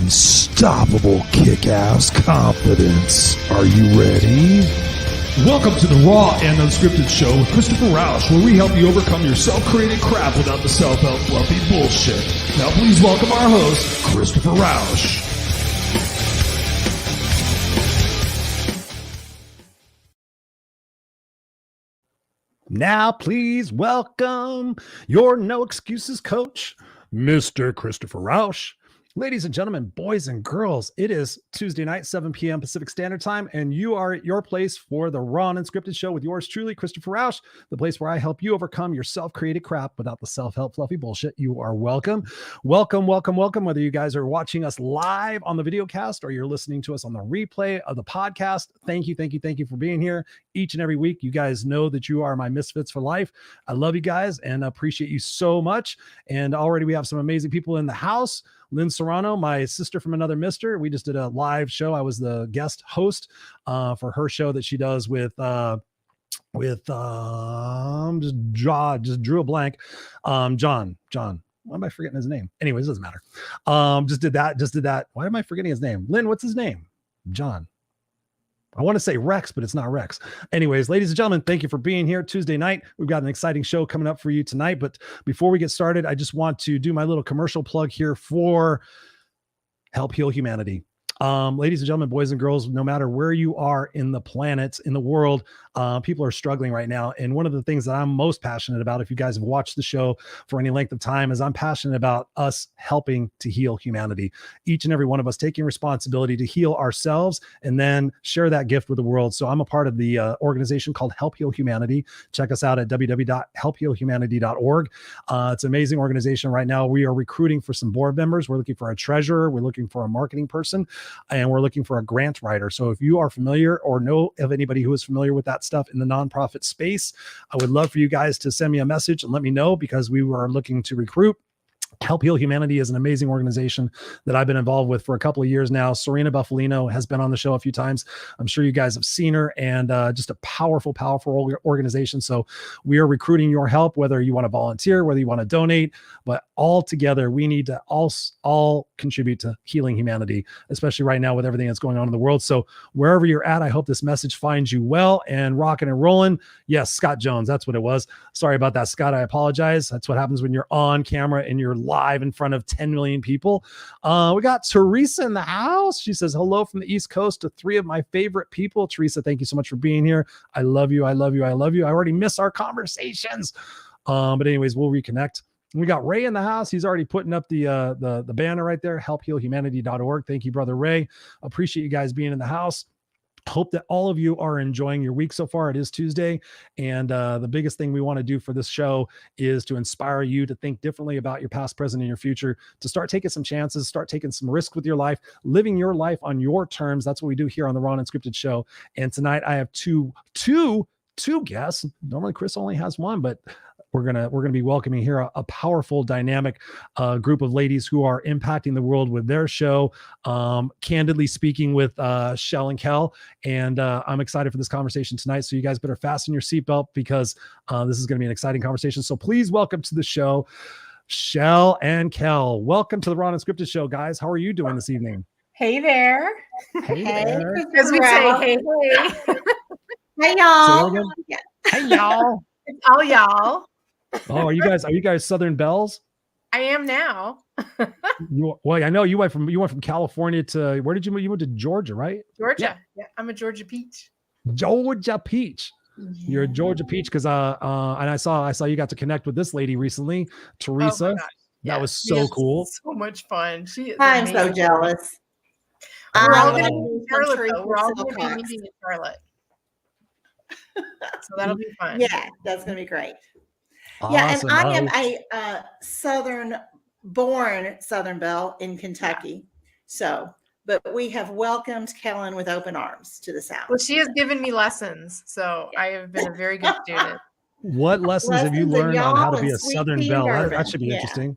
unstoppable kick-ass confidence. Are you ready? Welcome to the Raw and Unscripted show with Christopher Rausch, where we help you overcome your self-created crap without the self-help fluffy bullshit. Now please welcome our host, Christopher Rausch. Now please welcome your no excuses coach, Mr. Christopher Rausch. Ladies and gentlemen, boys and girls, it is Tuesday night, 7 p.m. Pacific Standard Time, and you are at your place for the Raw and Unscripted show with yours truly, Christopher Rausch, the place where I help you overcome your self-created crap without the self-help fluffy bullshit. You are welcome. Welcome, welcome, welcome. Whether you guys are watching us live on the video cast or you're listening to us on the replay of the podcast, thank you for being here each and every week. You guys know that you are my misfits for life. I love you guys and appreciate you so much. And already we have some amazing people in the house. Lynn Serrano, my sister from another mister. We just did a live show. I was the guest host for her show that she does with just drew a blank. John. Why am I forgetting his name? Anyways, it doesn't matter. Just did that. Why am I forgetting his name? Lynn, what's his name? John. I want to say Rex, but it's not Rex. Anyways, ladies and gentlemen, thank you for being here Tuesday night. We've got an exciting show coming up for you tonight. But before we get started, I just want to do my little commercial plug here for Help Heal Humanity. Ladies and gentlemen, boys and girls, no matter where you are in the planet, in the world, people are struggling right now. And one of the things that I'm most passionate about, if you guys have watched the show for any length of time, is I'm passionate about us helping to heal humanity. Each and every one of us taking responsibility to heal ourselves and then share that gift with the world. So I'm a part of the organization called Help Heal Humanity. Check us out at www.helphealhumanity.org. It's an amazing organization right now. We are recruiting for some board members. We're looking for a treasurer. We're looking for a marketing person. And we're looking for a grant writer. So if you are familiar or know of anybody who is familiar with that stuff in the nonprofit space, I would love for you guys to send me a message and let me know, because we were looking to recruit. Help Heal Humanity is an amazing organization that I've been involved with for a couple of years now. Serena Buffalino has been on the show a few times. I'm sure you guys have seen her, and just a powerful organization. So we are recruiting your help, whether you want to volunteer, whether you want to donate, but all together, we need to all contribute to healing humanity, especially right now with everything that's going on in the world. So wherever you're at, I hope this message finds you well and rocking and rolling. Yes, Scott Jones, that's what it was. Sorry about that, Scott. I apologize. That's what happens when you're on camera and you're live in front of 10 million people. We got Teresa in the house. She says, hello from the East Coast to three of my favorite people. Teresa, thank you so much for being here. I love you. I already miss our conversations. But anyways, we'll reconnect. We got Ray in the house. He's already putting up the banner right there, helphealhumanity.org. Thank you, brother Ray. Appreciate you guys being in the house. Hope that all of you are enjoying your week so far. It is Tuesday. And the biggest thing we want to do for this show is to inspire you to think differently about your past, present, and your future, to start taking some chances, start taking some risks with your life, living your life on your terms. That's what we do here on the Raw and Unscripted show. And tonight I have two guests. Normally Chris only has one, but we're gonna be welcoming here a powerful, dynamic group of ladies who are impacting the world with their show, Candidly Speaking with Chelle and Kelle. And I'm excited for this conversation tonight. So you guys better fasten your seatbelt, because this is going to be an exciting conversation. So please welcome to the show, Chelle and Kelle. Welcome to the Raw and Unscripted show, guys. How are you doing this evening? Hey there. Hey there. As we say, hey. Hey y'all. Hey y'all. It's all y'all. Oh, are you guys Southern Belles? I am now. Well, I know you went from California to, where did you move? You went to Georgia, right? Georgia. Yeah, I'm a Georgia peach. Georgia peach. Yeah. You're a Georgia peach, because and I saw you got to connect with this lady recently, Teresa. Oh, that was so cool. So much fun. I'm so jealous. We're all going to be in Charlotte, though. We're all going to be meeting in Charlotte. So that'll be fun. Yeah, that's going to be great. Awesome. Yeah, and I am a born Southern Belle in Kentucky. So, but we have welcomed Kellen with open arms to this house. Well, she has given me lessons, so I have been a very good student. What lessons have you learned on how to be a Southern Belle? That should be interesting.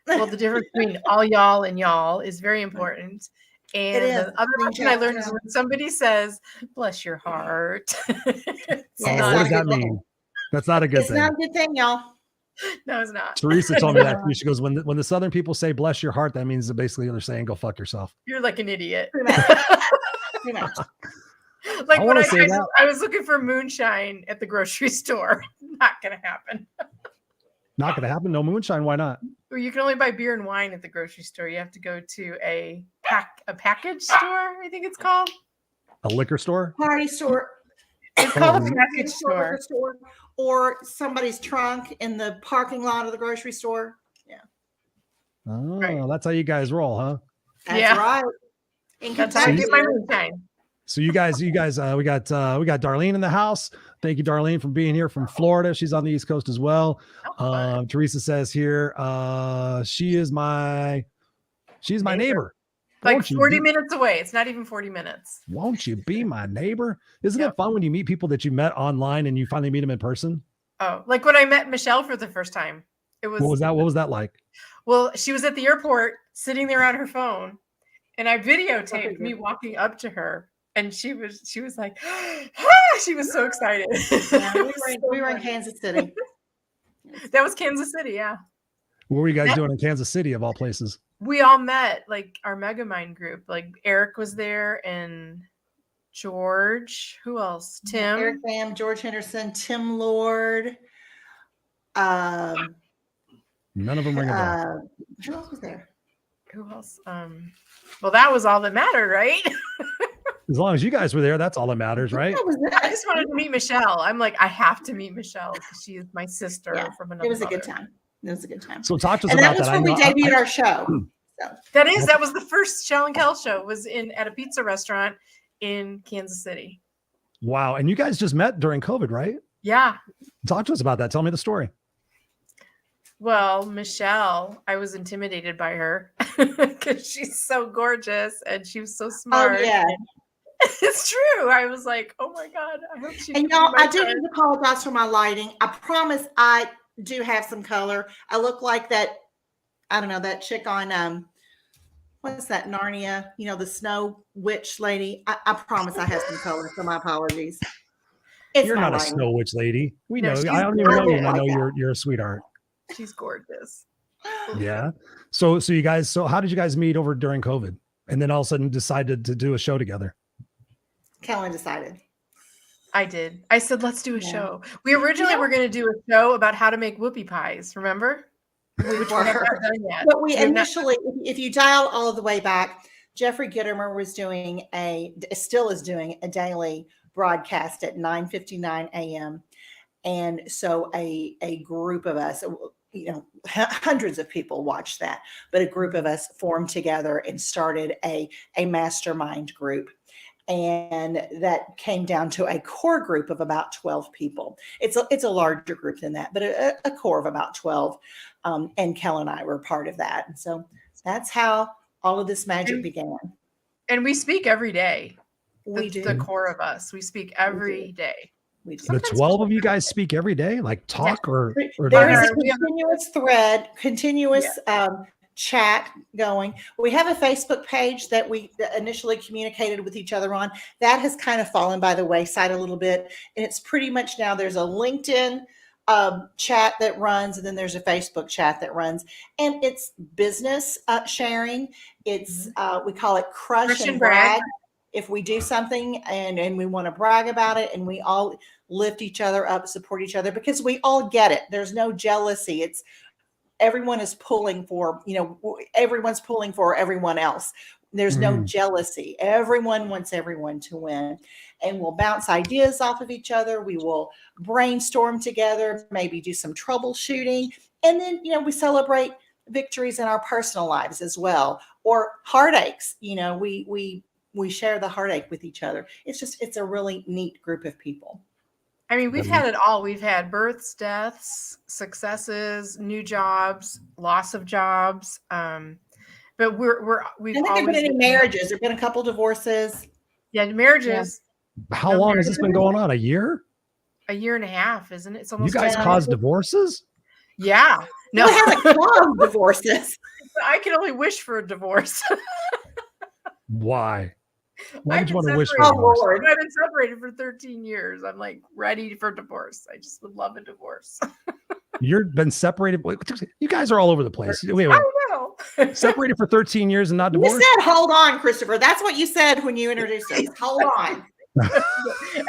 Well, the difference between all y'all and y'all is very important. And the other lesson I learned is when somebody says, bless your heart. What does that mean? That's not a good thing. It's not a good thing, y'all. No, it's not. Teresa told me that too. She goes, when the Southern people say bless your heart, that means that basically they're saying go fuck yourself. You're like an idiot. Pretty much. Like when I I was looking for moonshine at the grocery store. Not gonna happen. Not gonna happen. No moonshine. Why not? Well, you can only buy beer and wine at the grocery store. You have to go to a package store, I think it's called. A liquor store? Party store. It's called a package Liquor store. store. Or somebody's trunk in the parking lot of the grocery store. Yeah. Oh, Right. that's how you guys roll, huh? That's Yeah. right. In That's how I Kentucky, get my moonshine. So you guys, we got Darlene in the house. Thank you, Darlene, for being here from Florida. She's on the East Coast as well. Teresa says here, she's my neighbor. Like Won't you 40 minutes away. It's not even 40 minutes. Won't you be my neighbor? Isn't Yep. it fun when you meet people that you met online and you finally meet them in person? Oh, like when I met Michelle for the first time. It was What was that like? Well, she was at the airport sitting there on her phone, and I videotaped me walking up to her, and she was like, ah! She was so excited. Yeah, we were in Kansas City. That was Kansas City, yeah. What were you guys doing in Kansas City of all places? We all met, like our Megamind group. Like Eric was there and George. Who else? Tim. Eric Bam, George Henderson, Tim Lord. None of them ring a bell. Who else was there? Who else? Well, that was all that mattered, right? As long as you guys were there, that's all that matters, right? I just wanted to meet Michelle. I'm like, I have to meet Michelle because she is my sister from another. It was a good mother. time. It was a good time. So talk to us And about that was that. when we debuted our show. So. That was the first Chelle and Kelle show. Was at a pizza restaurant in Kansas City. Wow. And you guys just met during COVID, right? Yeah. Talk to us about that. Tell me the story. Well, Michelle, I was intimidated by her because she's so gorgeous and she was so smart. Oh, yeah. It's true. I was like, oh my God, I hope she. And y'all, I do need to apologize for my lighting. I promise I do have some color. I look like that, I don't know, that chick on what's that, Narnia? You know, the snow witch lady. I promise I have some color, so my apologies. You're not a snow witch lady. We know. I don't even know you, and I know you're a sweetheart. She's gorgeous. Yeah. So you guys, how did you guys meet over during COVID? And then all of a sudden decided to do a show together? Kellen decided. I did. I said, let's do a show. We originally were going to do a show about how to make whoopie pies. Remember? Which we haven't done yet. But we initially, if you dial all the way back, Jeffrey Gittermer was still is doing a daily broadcast at 9:59 a.m. And so a group of us, hundreds of people watched that, but a group of us formed together and started a mastermind group. And that came down to a core group of about 12 people. It's a larger group than that, but a core of about 12. And Kelle and I were part of that. And so that's how all of this magic began. And we speak every day. We do. The core of us. We speak every day. The 12 of you guys speak every day, like talk or there is a continuous thread, chat going. We have a Facebook page that we initially communicated with each other on. That has kind of fallen by the wayside a little bit. And it's pretty much now there's a LinkedIn chat that runs, and then there's a Facebook chat that runs. And it's business sharing. It's we call it crush and brag. If we do something and we want to brag about it, and we all lift each other up, support each other, because we all get it. There's no jealousy. It's everyone is pulling for, everyone's pulling for everyone else. There's no jealousy. Everyone wants everyone to win. And we'll bounce ideas off of each other. We will brainstorm together, maybe do some troubleshooting. And then, we celebrate victories in our personal lives as well, or heartaches. We share the heartache with each other. It's a really neat group of people. I mean, we've had it all. We've had births, deaths, successes, new jobs, loss of jobs. But we've I think there've been any marriages. There've been a couple divorces. Yeah, marriages. Yeah. How long has this been going on? A year? A year and a half, isn't it? It's almost. You guys caused divorces? Yeah. No, it hasn't caused divorces. I can only wish for a divorce. Why? Why did you want to wish for a divorce? I've been separated for 13 years. I'm like ready for divorce. I just would love a divorce. You've been separated. You guys are all over the place. Wait. I know. Separated for 13 years and not You divorced? said, hold on, Christopher. That's what you said when you introduced us. Hold on.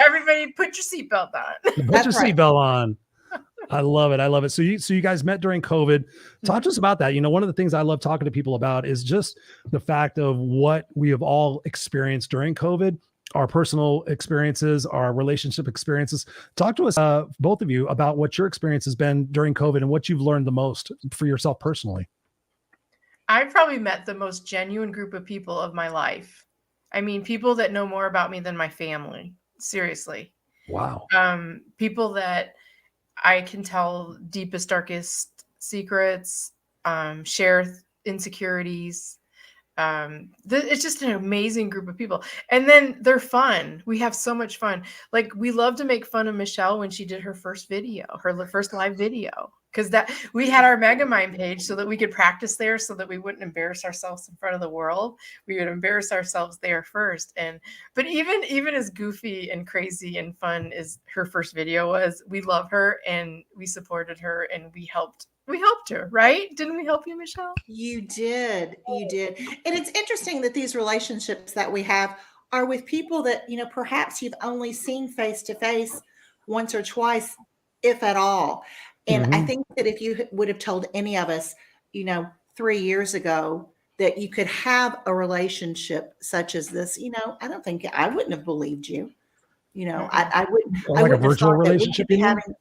Everybody put your seatbelt on. Put your That's right. seatbelt on. I love it. I love it. So you guys met during COVID. Talk to us about that. You know, one of the things I love talking to people about is just the fact of what we have all experienced during COVID, our personal experiences, our relationship experiences. Talk to us, both of you, about what your experience has been during COVID and what you've learned the most for yourself personally. I've probably met the most genuine group of people of my life. I mean, people that know more about me than my family. Seriously. Wow. People that I can tell deepest, darkest secrets, share insecurities. It's just an amazing group of people. And then they're fun. We have so much fun. Like, we love to make fun of Michelle when she did her first video, her first live video. Because that we had our Megamind page so that we could practice there, so that we wouldn't embarrass ourselves in front of the world. We would embarrass ourselves there first. But even as goofy and crazy and fun as her first video was, we love her and we supported her and we helped her, right? Didn't we help you, Michelle? You did. You did. And it's interesting that these relationships that we have are with people that, you know, perhaps you've only seen face to face once or twice, if at all. And I think that if you would have told any of us, you know, 3 years ago that you could have a relationship such as this, you know, I wouldn't have believed you. You know, I wouldn't. Like I a wouldn't have virtual thought that we relationship, could be you mean? having.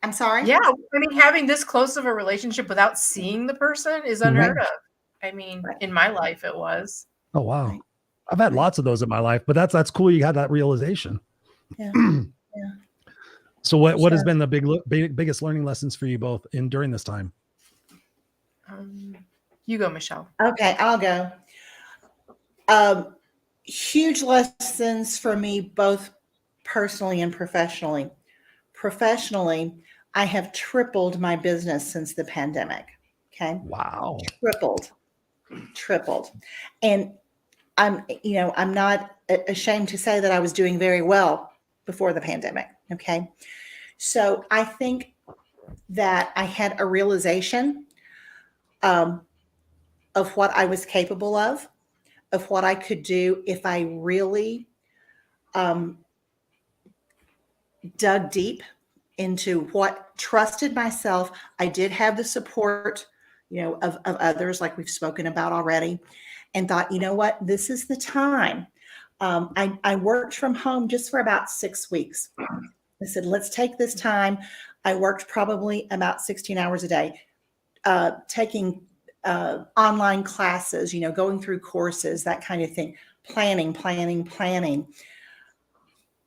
I'm sorry. Yeah, I mean, having this close of a relationship without seeing the person is unheard of. I mean, in my life, it was. Oh, wow. Right. I've had lots of those in my life, but that's cool. You had that realization. Yeah. Yeah. So what has been the biggest learning lessons for you both during this time? You go, Michelle. Okay, I'll go. Huge lessons for me, both personally and professionally. Professionally, I have tripled my business since the pandemic. Okay. Wow. Tripled. And I'm not ashamed to say that I was doing very well before the pandemic. Okay. So I think that I had a realization of what I was capable of what I could do if I really dug deep into what trusted myself. I did have the support, you know, of others, like we've spoken about already, and thought, you know what, this is the time. I worked from home just for about 6 weeks. I said, let's take this time. I worked probably about 16 hours a day, taking online classes, you know, going through courses, that kind of thing, planning,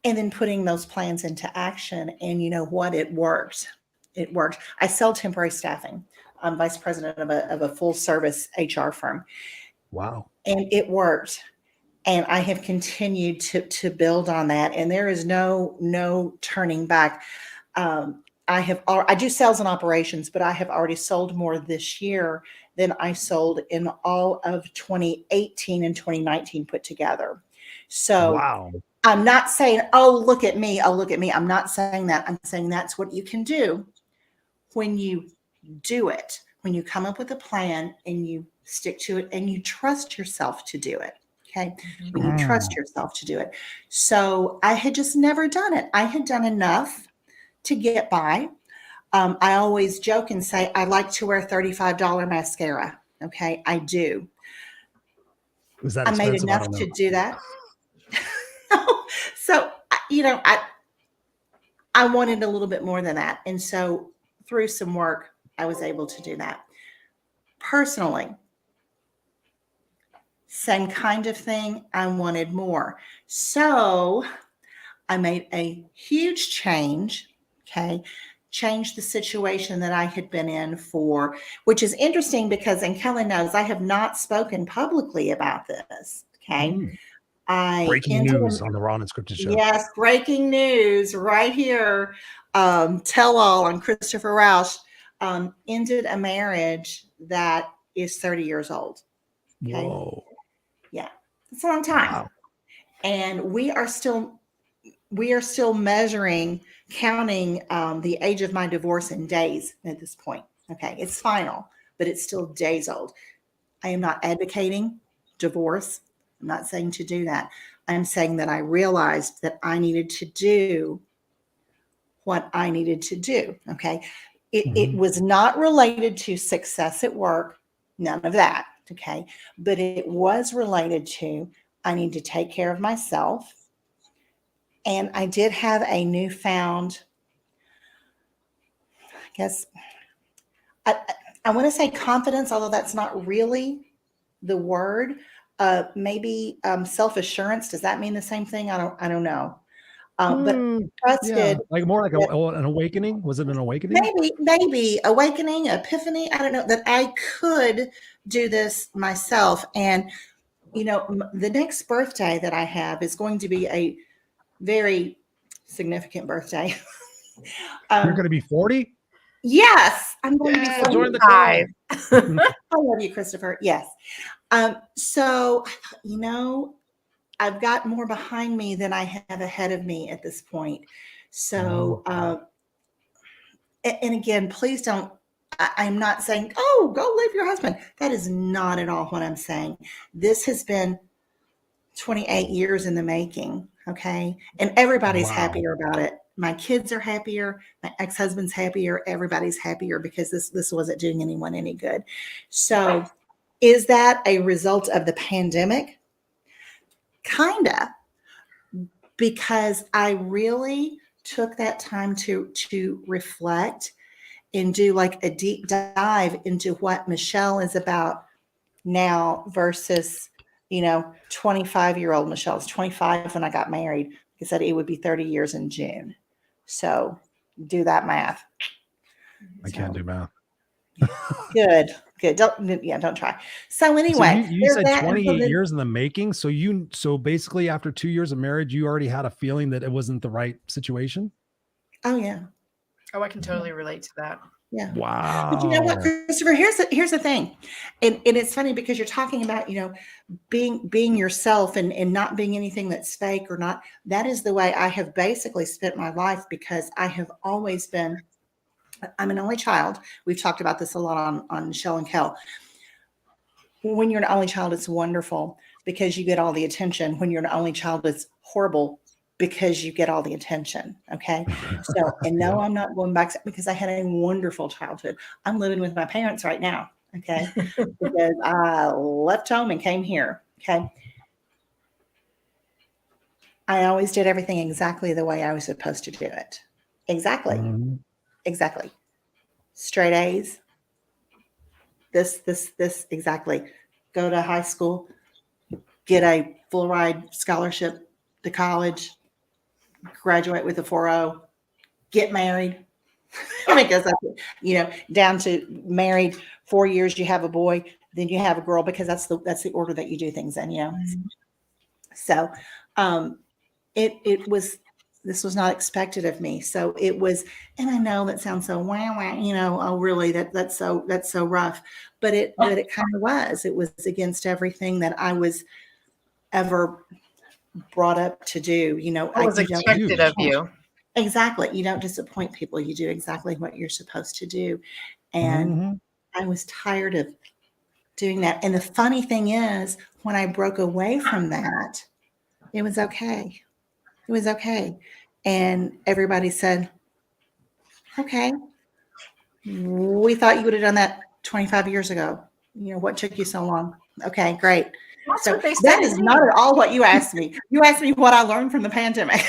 and then putting those plans into action. And you know what? It worked. I sell temporary staffing. I'm vice president of a full service HR firm. Wow. And it worked. And I have continued to build on that. And there is no turning back. I do sales and operations, but I have already sold more this year than I sold in all of 2018 and 2019 put together. So wow. I'm not saying, oh, look at me. I'm not saying that. I'm saying that's what you can do when you do it, when you come up with a plan and you stick to it and you trust yourself to do it. Okay. When you trust yourself to do it. So I had just never done it. I had done enough to get by. I always joke and say, I like to wear $35 mascara. Okay. I do. Was that I made enough to do that. So, you know, I wanted a little bit more than that. And so through some work, I was able to do that. Personally, same kind of thing. I wanted more. So I made a huge change. Okay. Changed the situation that I had been in for, which is interesting because, and Kellen knows, I have not spoken publicly about this. Okay. Breaking news on the Raw&Unscripted show. Yes, breaking news right here. Tell all on Christopher Rausch. Ended a marriage that is 30 years old. Okay? Whoa. Yeah, it's a long time. Wow. And we are still we are still measuring, counting the age of my divorce in days at this point. Okay, it's final, but it's still days old. I am not advocating divorce. I'm not saying to do that. I'm saying that I realized that I needed to do what I needed to do. Okay. It was not related to success at work, none of that. Okay. But it was related to, I need to take care of myself. And I did have a newfound, I guess, I want to say confidence, although that's not really the word. Maybe self-assurance. Does that mean the same thing? I don't know. But trusted, like more like an awakening. Was it an awakening? Maybe awakening, epiphany. I don't know, that I could do this myself. And, you know, the next birthday that I have is going to be a very significant birthday. You're going to be 40? Yes, I'm going to be 45. Join the club. I love you, Christopher. Yes. So, you know, I've got more behind me than I have ahead of me at this point. So, and again, please don't, I'm not saying, oh, go leave your husband. That is not at all what I'm saying. This has been 28 years in the making. Okay. And everybody's happier about it. My kids are happier. My ex-husband's happier. Everybody's happier because this wasn't doing anyone any good. So is that a result of the pandemic? Kinda, because I really took that time to reflect and do like a deep dive into what Michelle is about now versus, you know, 25-year-old Michelle. I was 25 when I got married. I said it would be 30 years in June. So do that math. I can't do math. Good. Don't try. So anyway, so you said 28 years in the making. So basically after 2 years of marriage, you already had a feeling that it wasn't the right situation. Oh yeah. Oh, I can totally relate to that. Yeah. Wow. But you know what, Christopher, here's the thing. And it's funny because you're talking about, you know, being yourself and not being anything that's fake or not. That is the way I have basically spent my life, because I have always been, I'm an only child. We've talked about this a lot on Chelle and Kelle. When you're an only child, it's wonderful because you get all the attention. When you're an only child, it's horrible because you get all the attention. Okay. So, and no, I'm not going back because I had a wonderful childhood. I'm living with my parents right now. Okay. Because I left home and came here. Okay. I always did everything exactly the way I was supposed to do it. Exactly. Mm-hmm. Exactly. Straight A's. This exactly. Go to high school, get a full ride scholarship to college, graduate with a 4.0, get married. Because you know, down to married 4 years, you have a boy, then you have a girl, because that's the order that you do things in, you know. Mm-hmm. So this was not expected of me. So it was, and I know that sounds so wow, you know, oh really, that's so rough. But it kind of was. It was against everything that I was ever brought up to do. You know, what was expected of you. Exactly. You don't disappoint people. You do exactly what you're supposed to do. And I was tired of doing that. And the funny thing is, when I broke away from that, it was okay. It was okay. And everybody said, okay, we thought you would have done that 25 years ago. You know, what took you so long? Okay, great. That's so what they said. That is not at all what you asked me. You asked me what I learned from the pandemic.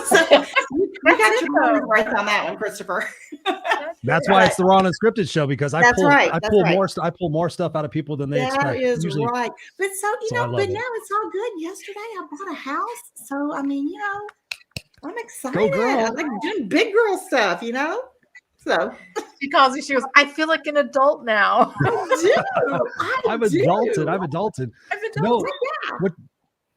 So you got your right on that one, Christopher. That's why it's the Raw&Unscripted show, because I pull more stuff out of people than they expect. That is usually. Right. But so, you know, but now it's all good. Yesterday I bought a house. So, I mean, you know, I'm excited. Go girl. I like doing big girl stuff, you know? So she calls me, she goes, I feel like an adult now. I've adulted. No, yeah.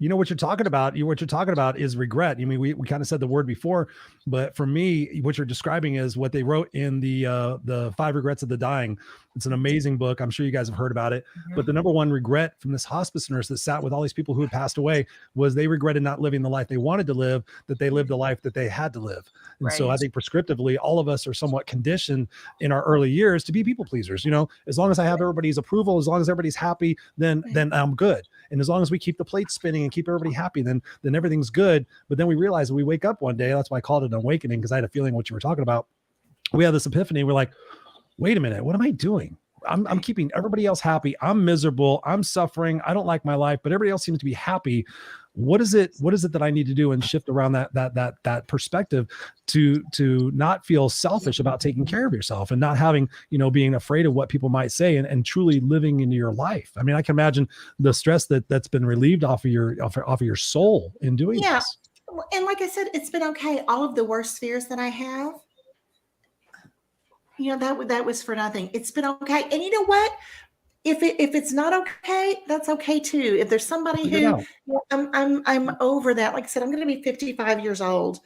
You know what you're talking about. What you're talking about is regret. I mean, we kind of said the word before, but for me, what you're describing is what they wrote in the 5 Regrets of the Dying. It's an amazing book. I'm sure you guys have heard about it. But the number one regret from this hospice nurse that sat with all these people who had passed away was they regretted not living the life they wanted to live, that they lived the life that they had to live. And so I think prescriptively, all of us are somewhat conditioned in our early years to be people pleasers. You know, as long as I have everybody's approval, as long as everybody's happy, then I'm good. And as long as we keep the plate spinning and keep everybody happy, then everything's good. But then we realize we wake up one day. That's why I called it an awakening, because I had a feeling what you were talking about. We had this epiphany. We're like, wait a minute, what am I doing? I'm keeping everybody else happy. I'm miserable. I'm suffering. I don't like my life, but everybody else seems to be happy. What is it that I need to do and shift around that perspective to not feel selfish about taking care of yourself and not having, being afraid of what people might say and truly living into your life. I mean, I can imagine the stress that's been relieved off of your soul in doing this. And like I said, it's been okay. All of the worst fears that I have, that was for nothing. It's been okay. And you know what? If it's not okay, that's okay too. If there's somebody who I'm over that, like I said, I'm going to be 55 years old.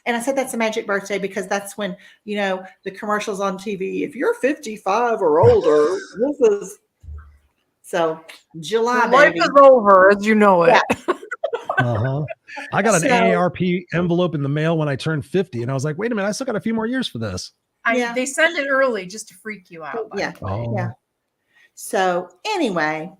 And I said that's a magic birthday because that's when, the commercials on TV, if you're 55 or older, this is so July. Life is over, as you know it. Yeah. I got an AARP envelope in the mail when I turned 50, and I was like, wait a minute, I still got a few more years for this. They send it early just to freak you out. Yeah. So anyway,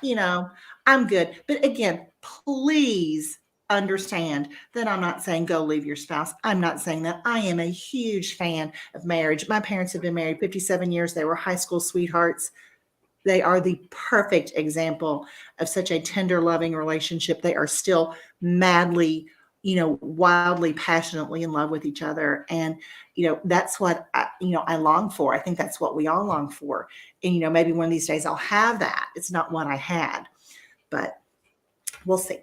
I'm good. But again, please understand that I'm not saying go leave your spouse. I'm not saying that. I am a huge fan of marriage. My parents have been married 57 years. They were high school sweethearts. They are the perfect example of such a tender, loving relationship. They are still madly, wildly, passionately in love with each other. And, that's what, I long for. I think that's what we all long for. And, maybe one of these days I'll have that. It's not what I had, but we'll see.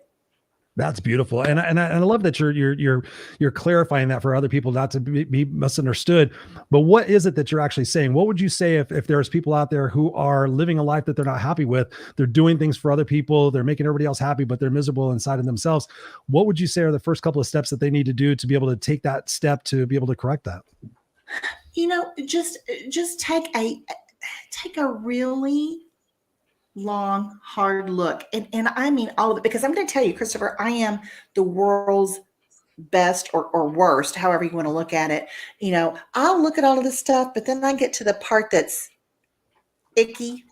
That's beautiful. And I love that you're clarifying that for other people not to be misunderstood. But what is it that you're actually saying? What would you say if there's people out there who are living a life that they're not happy with? They're doing things for other people. They're making everybody else happy, but they're miserable inside of themselves. What would you say are the first couple of steps that they need to do to be able to take that step to be able to correct that? Just take a really long, hard look. And I mean all of it, because I'm going to tell you, Christopher, I am the world's best or worst, however you want to look at it. I'll look at all of this stuff, but then I get to the part that's icky,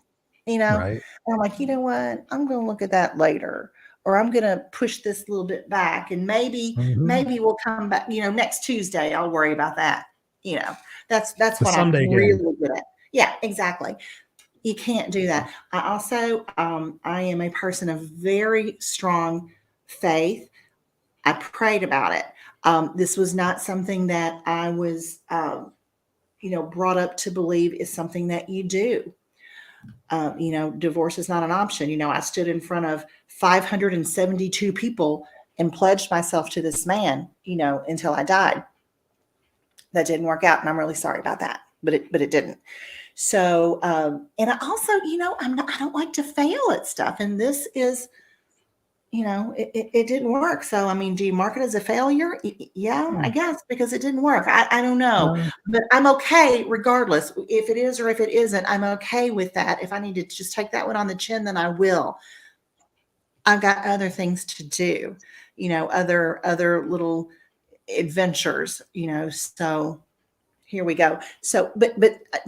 Right. And I'm like, you know what? I'm going to look at that later, or I'm going to push this a little bit back, and maybe we'll come back, next Tuesday, I'll worry about that. That's what I'm really good at. Yeah, exactly. You can't do that. I also, I am a person of very strong faith. I prayed about it. This was not something that I was, brought up to believe is something that you do. Divorce is not an option. I stood in front of 572 people and pledged myself to this man, until I died. That didn't work out, and I'm really sorry about that, but it didn't. So, and I also, I don't like to fail at stuff. And this is, it didn't work. So, I mean, do you mark it as a failure? Yeah, I guess, because it didn't work. I don't know, but I'm okay regardless. If it is or if it isn't, I'm okay with that. If I need to just take that one on the chin, then I will. I've got other things to do, other little adventures, so here we go. So, but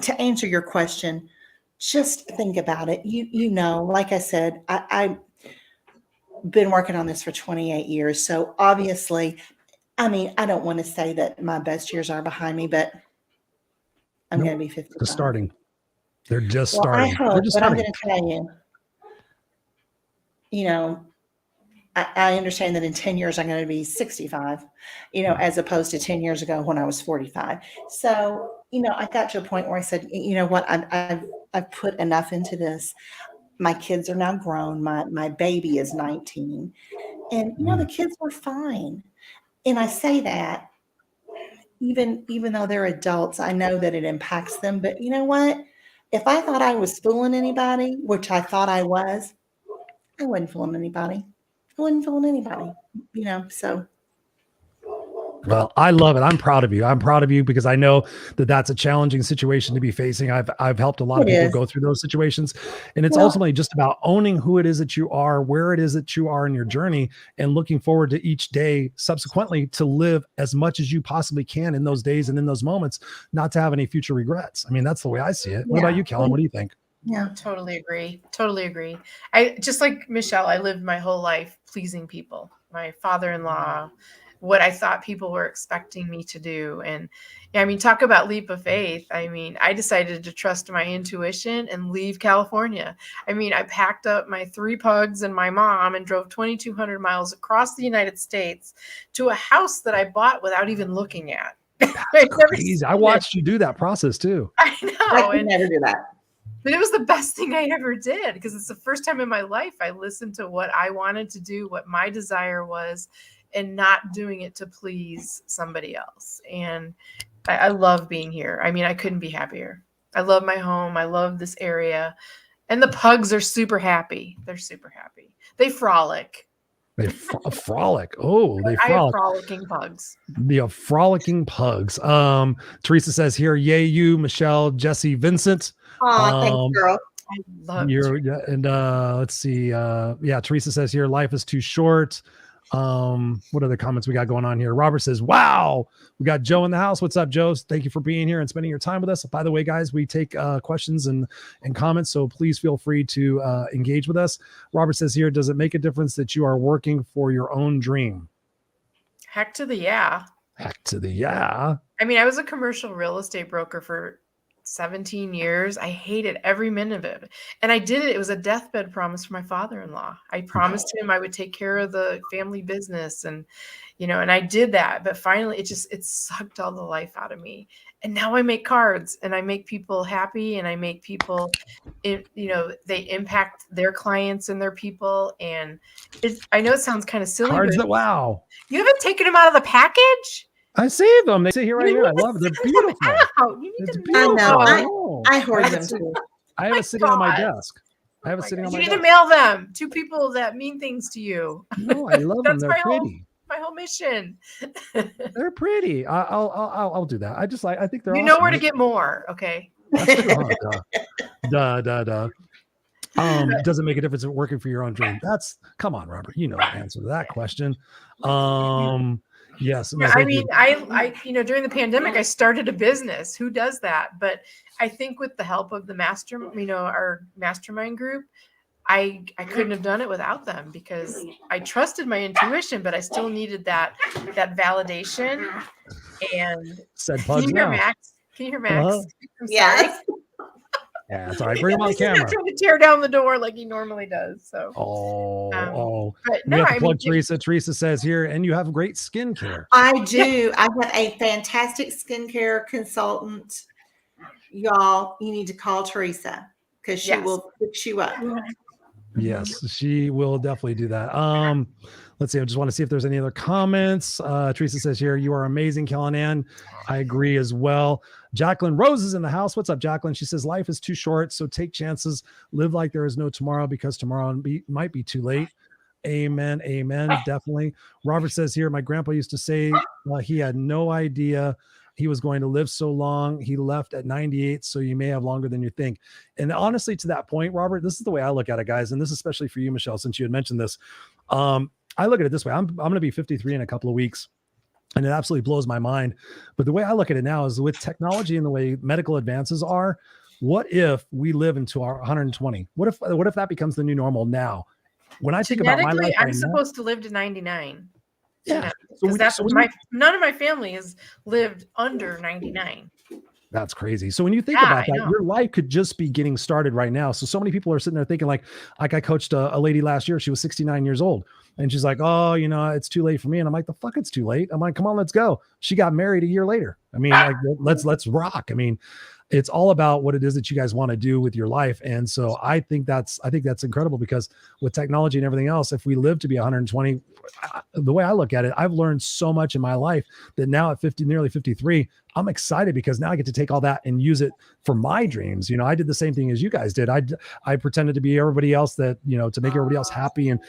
to answer your question, just think about it. Like I said, I've been working on this for 28 years. So obviously, I mean, I don't want to say that my best years are behind me, but I'm going to be 55. Just starting. They're just starting. I hope, but I'm going to tell you, I understand that in 10 years, I'm going to be 65, as opposed to 10 years ago when I was 45. So, I got to a point where I said, you know what, I've put enough into this. My kids are now grown. My baby is 19, and, the kids were fine. And I say that even though they're adults, I know that it impacts them. But you know what? If I thought I was fooling anybody, which I thought I was, I wasn't fooling anybody. wasn't fooling anybody, so. Well, I love it. I'm proud of you. I'm proud of you because I know that that's a challenging situation to be facing. I've helped a lot of people go through those situations, and it's ultimately just about owning who it is that you are, where it is that you are in your journey, and looking forward to each day subsequently to live as much as you possibly can in those days and in those moments, not to have any future regrets. I mean, that's the way I see it. What about you, Kellen? What do you think? Yeah, Totally agree. Totally agree. I just like Michelle, I lived my whole life pleasing people, my father-in-law, what I thought people were expecting me to do. And I mean, talk about leap of faith. I mean, I decided to trust my intuition and leave California. I mean, I packed up my 3 pugs and my mom and drove 2,200 miles across the United States to a house that I bought without even looking at. That's crazy. I watched you do that process too. I know. I could never do that. But it was the best thing I ever did because it's the first time in my life I listened to what I wanted to do, what my desire was, and not doing it to please somebody else. And I love being here. I mean, I couldn't be happier. I love my home. I love this area. And the pugs are super happy. They're super happy. They frolic. They frolic. Oh, they frolic. I have frolicking pugs. The frolicking pugs. Teresa says here, yay you, Michelle, Jessee, Vincent. Oh, thanks, girl. I love and let's see. Yeah, Teresa says here, life is too short. What other comments we got going on here? Robert says, wow, we got Joe in the house. What's up, Joe? Thank you for being here and spending your time with us. By the way, guys, we take questions and comments, so please feel free to engage with us. Robert says here, does it make a difference that you are working for your own dream? Heck to the yeah. Heck to the yeah. I mean, I was a commercial real estate broker for 17 years. I hated every minute of it. And I did it. It was a deathbed promise for my father-in-law. I promised him I would take care of the family business and, and I did that. But finally it sucked all the life out of me. And now I make cards and I make people happy and I make people, they impact their clients and their people. And I know it sounds kind of silly. Cards that wow. You haven't taken them out of the package? I see them. They sit here right here. I love it. They're beautiful. It's beautiful. I know. I hoard them too. I have it sitting on my desk. I have it sitting on my desk. You need to mail them to people that mean things to you. No, I love them. They're pretty. My whole mission. They're pretty. I'll do that. I think they're. You know where to get more. Okay. Duh. Does it make a difference in working for your own dream? Come on, Robert. You know the answer to that question. Yes. Yeah, I mean, I during the pandemic, I started a business. Who does that? But I think with the help of the our mastermind group, I couldn't have done it without them because I trusted my intuition, but I still needed that validation. And said Pugs. Can you hear Max? Can you hear Max? Uh-huh. Yes. Yeah, that's all right. Bring him on camera. Trying to tear down the door like he normally does. So. But no, I mean, Teresa. Teresa says here, and you have great skincare. I do. I have a fantastic skincare consultant. Y'all, you need to call Teresa because she will fix you up. Yes, she will definitely do that. Let's see. I just want to see if there's any other comments. Teresa says here, you are amazing, Kellen Ann. I agree as well. Jacqueline Rose is in the house. What's up, Jacqueline? She says, life is too short, so take chances. Live like there is no tomorrow because tomorrow might be too late. Amen. Amen. Definitely. Robert says here, my grandpa used to say he had no idea he was going to live so long. He left at 98, so you may have longer than you think. And honestly, to that point, Robert, this is the way I look at it, guys. And this is especially for you, Michelle, since you had mentioned this. I look at it this way. I'm going to be 53 in a couple of weeks. And it absolutely blows my mind. But the way I look at it now is with technology and the way medical advances are, what if we live into our 120? What if that becomes the new normal now? When I think about my life, I'm supposed to live to 99. Yeah. Because none of my family has lived under 99. That's crazy. So when you think about that, your life could just be getting started right now. So many people are sitting there thinking like I coached a lady last year. She was 69 years old. And she's like, oh, it's too late for me. And I'm like, the fuck, it's too late. I'm like, come on, let's go. She got married a year later. I mean, like, let's rock. I mean, it's all about what it is that you guys want to do with your life. And so I think that's incredible because with technology and everything else, if we live to be 120, the way I look at it, I've learned so much in my life that now at nearly 53, I'm excited because now I get to take all that and use it for my dreams. You know, I did the same thing as you guys did. I pretended to be everybody else that, you know, to make everybody else happy and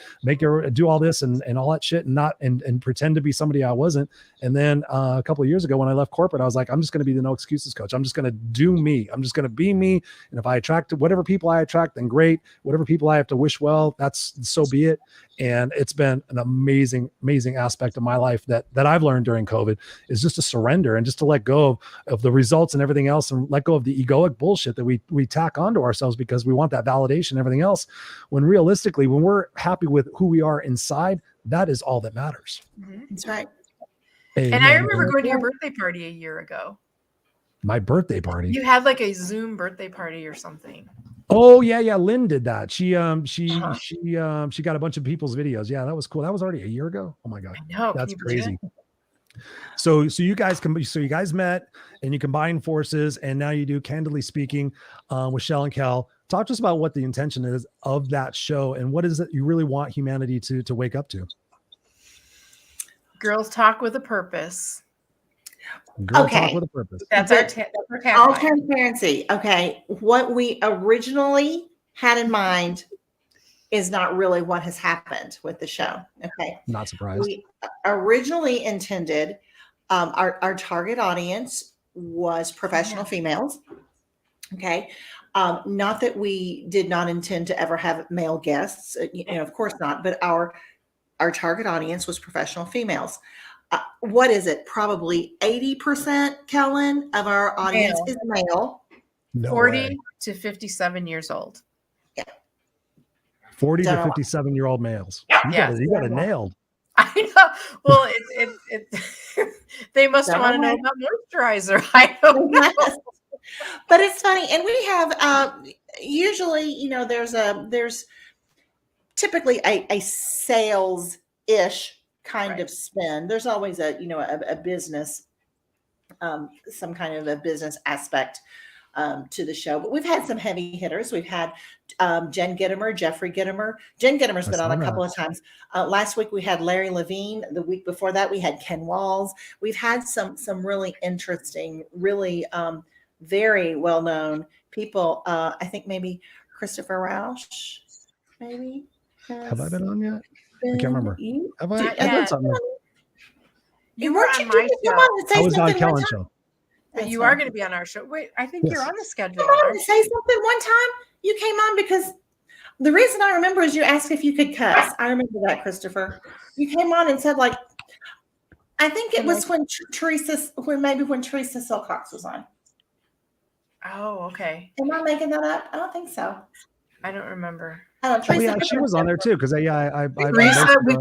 do all this and all that shit and pretend to be somebody I wasn't. And then a couple of years ago when I left corporate, I was like, I'm just going to be the no excuses coach. I'm just going to do me. I'm just going to be me. And if I attract whatever people I attract, then great. Whatever people I have to wish well, that's so be it. And it's been an amazing, amazing aspect of my life that I've learned during COVID is just to surrender and just to let go of the results and everything else and let go of the egoic bullshit that we tack onto ourselves because we want that validation and everything else. When realistically, when we're happy with who we are inside, that is all that matters. That's right. And I remember going to your birthday party a year ago. My birthday party. You had like a Zoom birthday party or something. Oh yeah. Lynn did that. She got a bunch of people's videos. Yeah, that was cool. That was already a year ago. Oh my God. I know. That's crazy. So you guys met and you combined forces and now you do Candidly Speaking with Chelle and Kelle. Talk to us about what the intention is of that show and what is it you really want humanity to wake up to? Girls talk with a purpose. Girl talk with a purpose. That's our tagline. All transparency. Okay. What we originally had in mind is not really what has happened with the show. Okay. Not surprised. We originally intended our target audience was professional females. Okay. Not that we did not intend to ever have male guests, of course not, but our target audience was professional females. What is it? Probably 80%, Kellen, of our audience is male. No 40 way. to 57 years old. Yeah. 40 to 57-year-old males. You got it nailed. I know. Well, they must want to know about moisturizer. I don't know. But it's funny. And we have usually, there's typically a sales-ish kind of spin. There's always a business, some kind of a business aspect to the show. But we've had some heavy hitters. We've had Jen Gittimer, Jeffrey Gittimer. Jen Gittimer's been on a couple of times. Last week we had Larry Levine. The week before that we had Ken Walls. We've had some really interesting, really very well-known people. I think maybe Christopher Rausch, maybe. Have I been on yet? I can't remember. Have I done something? You were on my show. I was on Kellen's show. But you are going to be on our show. Wait, I think you're on the schedule. Come on and say something. One time you came on because the reason I remember is you asked if you could cuss. I remember that, Christopher. You came on and said, like, I think it was when Teresa Silcox was on. Oh, okay. Am I making that up? I don't think so. I don't remember. She was on there too because I Teresa, we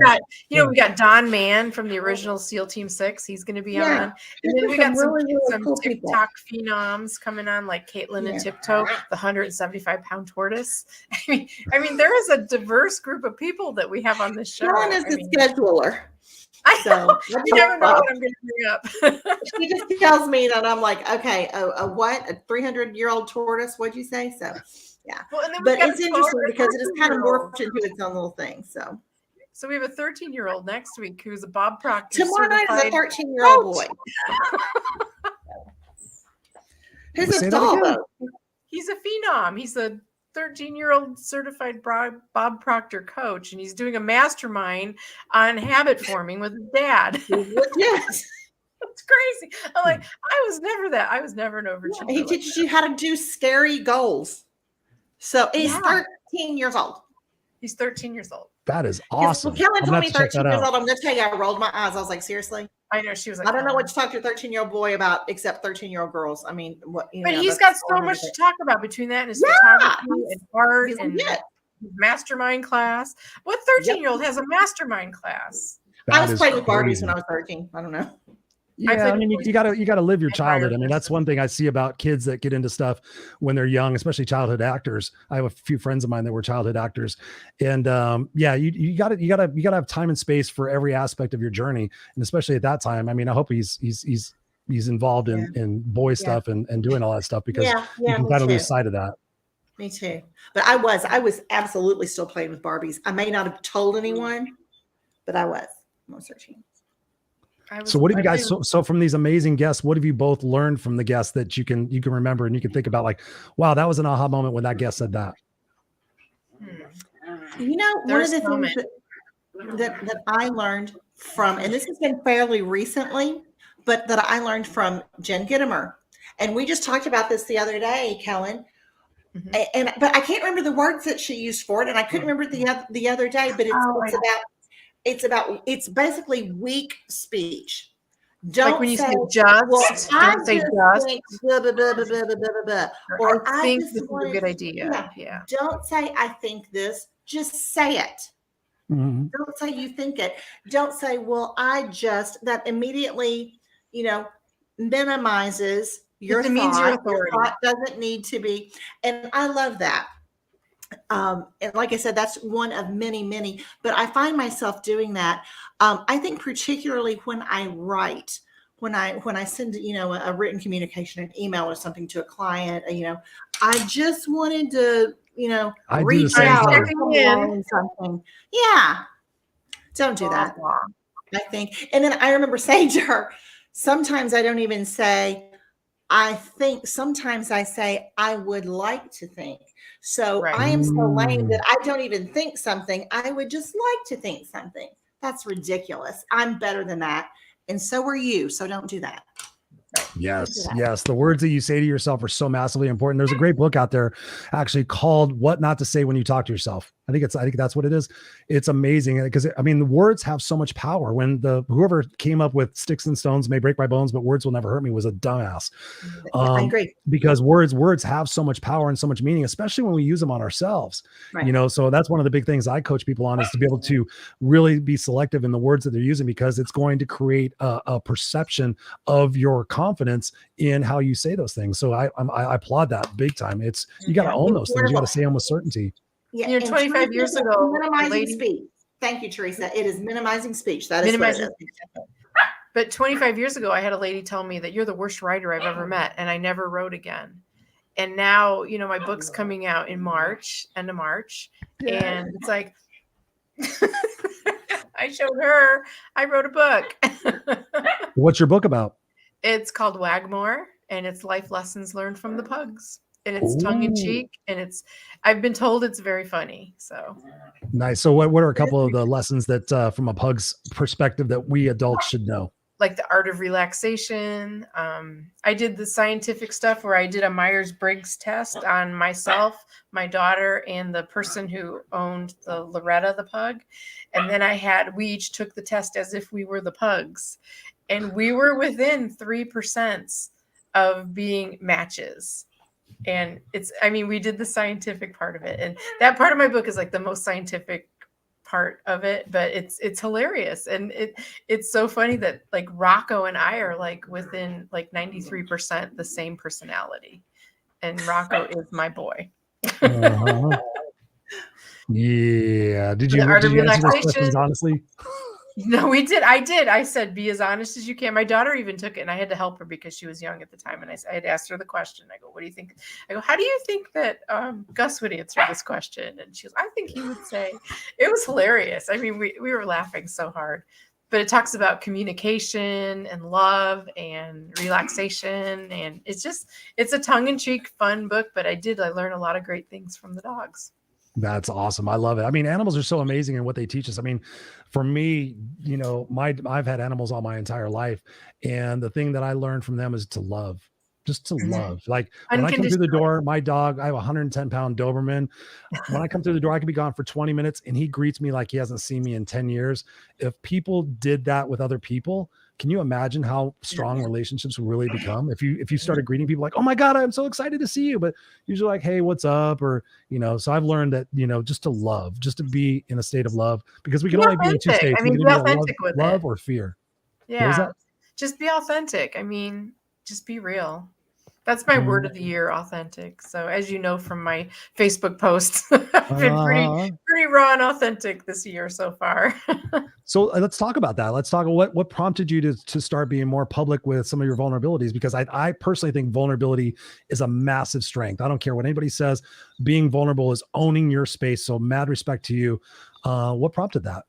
got Don Mann from the original SEAL Team 6. He's going to be on, and then we got some cool TikTok phenoms coming on, like Caitlin and Tiptoe, the 175-pound tortoise. I mean, there is a diverse group of people that we have on this show. Kellen is the scheduler. You never know what I'm going to bring up. She just tells me that I'm like, okay, a 300-year-old tortoise? What'd you say? So. Yeah, well, but it's interesting because it is kind of morphed into its own little thing. So we have a 13-year-old next week who's a Bob Proctor. Tomorrow night is a 13-year-old boy. Who's a doll? He's a phenom. He's a 13-year-old certified Bob Proctor coach, and he's doing a mastermind on habit forming with his dad. Yes. It's crazy. I'm like, I was never an overachiever. He teaches you how to do scary goals. So he's 13 years old. He's 13 years old. That is awesome. Well, Kellen told me 13 years old. I'm going to tell you, I rolled my eyes. I was like, seriously? I know. She was like, I don't know what to talk to a 13-year-old boy about except 13-year-old girls. I mean, what? But he's got so much to talk about between that and his photography and art and mastermind class. What 13-year-old has a mastermind class? I was playing with Barbies when I was 13. I don't know. Yeah, I mean, you gotta live your childhood. I mean, that's one thing I see about kids that get into stuff when they're young, especially childhood actors. I have a few friends of mine that were childhood actors, and you gotta have time and space for every aspect of your journey, and especially at that time. I mean, I hope he's involved in boy stuff and doing all that stuff because you can kind of lose sight of that. Me too. But I was absolutely still playing with Barbies. I may not have told anyone, but I was 13. So what have you guys, so from these amazing guests, what have you both learned from the guests that you can remember and you can think about like, wow, that was an aha moment when that guest said that? You know, one of the things that I learned from, and this has been fairly recently, but that I learned from Jen Gittimer. And we just talked about this the other day, Kellen. But I can't remember the words that she used for it, and I couldn't remember the other day. But it's basically weak speech. Don't like when you say just. Well, don't say just. Blah, blah, blah, blah, blah, blah, blah. Or I think this is a good idea. Yeah. Don't say I think this. Just say it. Mm-hmm. Don't say you think it. Don't say, well, that immediately, minimizes your thought. Your thought doesn't need to be. And I love that. And like I said, that's one of many, many, but I find myself doing that. I think particularly when I write, when I send, a written communication, an email or something to a client, I just wanted to, reach out and something. Yeah. Don't do that. I think. And then I remember saying to her, sometimes I don't even say, I think, sometimes I say, I would like to think. So I am so lame that I don't even think something. I would just like to think something. That's ridiculous. I'm better than that. And so are you. So don't do that. Yes. The words that you say to yourself are so massively important. There's a great book out there actually called What Not to Say When You Talk to Yourself. I think that's what it is. It's amazing because the words have so much power. When whoever came up with sticks and stones may break my bones, but words will never hurt me was a dumbass. I agree. Because words have so much power and so much meaning, especially when we use them on ourselves. Right. So that's one of the big things I coach people on is to be able to really be selective in the words that they're using, because it's going to create a perception of your confidence in how you say those things. So I applaud that big time. You got to own those things. You got to say them with certainty. Yeah, 25 years ago, minimizing speech. Thank you, Teresa. It is minimizing speech. That is minimizing speech. But 25 years ago, I had a lady tell me that you're the worst writer I've ever met, and I never wrote again. And now, my book's coming out in March, end of March, and it's like, I showed her, I wrote a book. What's your book about? It's called Wagmore, and it's life lessons learned from the Pugs. And it's tongue in cheek, and I've been told it's very funny. So nice. So what are a couple of the lessons that from a Pug's perspective that we adults should know? Like the art of relaxation. I did the scientific stuff where I did a Myers-Briggs test on myself, my daughter, and the person who owned the Loretta, the pug. And then we each took the test as if we were the Pugs. And we were within 3% of being matches. And we did the scientific part of it. And that part of my book is like the most scientific part of it, but it's hilarious. And it's so funny that like Rocco and I are like within like 93% the same personality. And Rocco is my boy. Uh-huh. Yeah. Did you answer those questions honestly? No, we did. I did. I said, be as honest as you can. My daughter even took it, and I had to help her because she was young at the time. And I had asked her the question. I go, what do you think? I go, how do you think that Gus would answer this question? And she goes, I think he would say. It was hilarious. We were laughing so hard. But it talks about communication and love and relaxation. And it's a tongue-in-cheek, fun book. But I learned a lot of great things from the dogs. That's awesome. I love it. Animals are so amazing in what they teach us. For me, I've had animals all my entire life. And the thing that I learned from them is to love, just to love. Like when I come through the door, my dog, I have a 110-pound Doberman. When I come through the door, I could be gone for 20 minutes and he greets me like he hasn't seen me in 10 years. If people did that with other people, can you imagine how strong relationships would really become? If you started greeting people like, oh my God, I'm so excited to see you. But usually like, hey, what's up? Or, so I've learned that, just to love, just to be in a state of love, because we can only be in two states. Be authentic with love or fear. Yeah. Just be authentic. Just be real. That's my word of the year, authentic. So as you know from my Facebook posts, I've been pretty raw and authentic this year so far. So let's talk about that. Let's talk about what prompted you to start being more public with some of your vulnerabilities, because I personally think vulnerability is a massive strength. I don't care what anybody says. Being vulnerable is owning your space. So mad respect to you. What prompted that?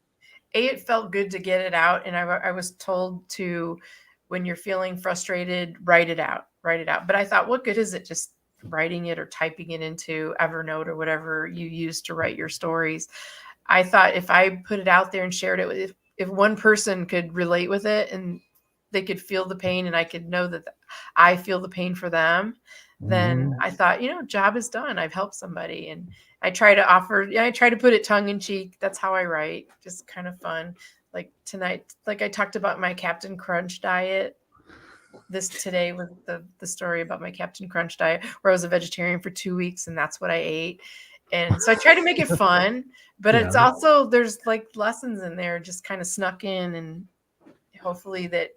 it felt good to get it out. And I was told to, when you're feeling frustrated, write it out. But I thought, what good is it just writing it or typing it into Evernote or whatever you use to write your stories? I thought if I put it out there and shared it, if one person could relate with it and they could feel the pain, and I could know that I feel the pain for them, then I thought, job is done. I've helped somebody. And I try to put it tongue in cheek. That's how I write, just kind of fun. Like tonight, like I talked about my Captain Crunch diet. Today was the story about my Captain Crunch diet, where I was a vegetarian for 2 weeks and that's what I ate. And so I try to make it fun, but it's also, there's like lessons in there just kind of snuck in, and hopefully that,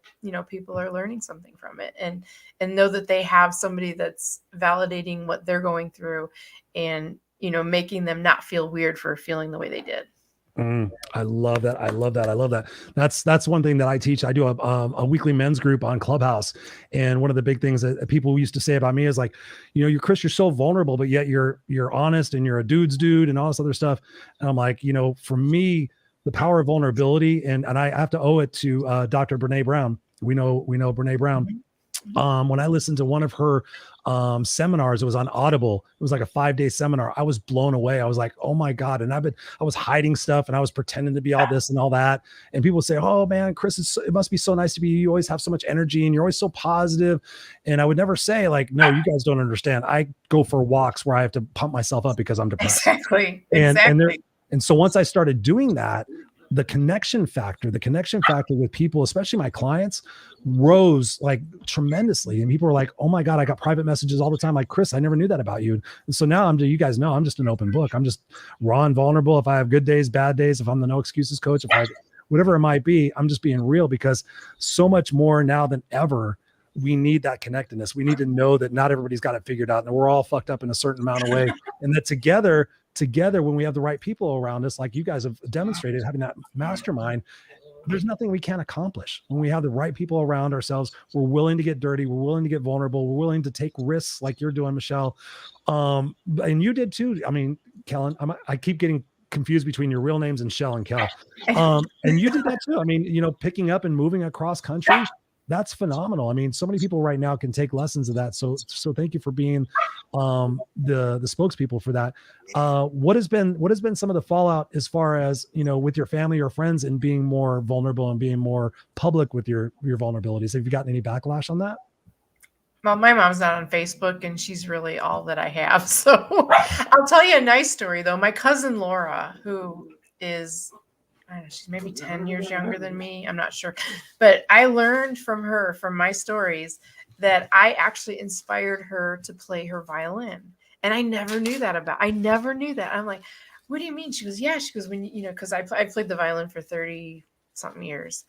people are learning something from it and know that they have somebody that's validating what they're going through and, making them not feel weird for feeling the way they did. I love that. That's one thing that I teach. I do a weekly men's group on Clubhouse. And one of the big things that people used to say about me is like, you're Chris, you're so vulnerable, but yet you're honest and you're a dude's dude and all this other stuff. And I'm like, for me, the power of vulnerability, and I have to owe it to Dr. Brene Brown. We know Brene Brown. When I listened to one of her seminars, it was on Audible. It was like a 5-day seminar. I was blown away. I was like, oh my God. And I was hiding stuff and I was pretending to be all this and all that. And people say, oh man, Chris, it must be so nice to be you. You always have so much energy and you're always so positive. And I would never say like, no, you guys don't understand. I go for walks where I have to pump myself up because I'm depressed. Exactly. And so once I started doing that, the connection factor with people, especially my clients, rose like tremendously. And people were like, oh my God, I got private messages all the time. Like, Chris, I never knew that about you. And so now you guys know, I'm just an open book. I'm just raw and vulnerable. If I have good days, bad days, if I'm the no excuses coach, whatever it might be, I'm just being real, because so much more now than ever, we need that connectedness. We need to know that not everybody's got it figured out and we're all fucked up in a certain amount of way. And that together, when we have the right people around us, like you guys have demonstrated, having that mastermind, there's nothing we can't accomplish. When we have the right people around ourselves, we're willing to get dirty. We're willing to get vulnerable. We're willing to take risks like you're doing, Michelle. And you did too. I mean, Kellen, I keep getting confused between your real names and Chelle and Kelle. And you did that too. I mean, picking up and moving across country, that's phenomenal. I mean, so many people right now can take lessons of that. So thank you for being the spokespeople for that. What has been some of the fallout as far as, with your family or friends and being more vulnerable and being more public with your vulnerabilities? Have you gotten any backlash on that? Well, my mom's not on Facebook and she's really all that I have. So I'll tell you a nice story though. My cousin Laura, who is, I don't know, she's maybe 10 years younger than me. I'm not sure. But I learned from her, from my stories, that I actually inspired her to play her violin. And I never knew that I'm like, what do you mean? She goes, yeah. She goes, because I played the violin for 30 something years.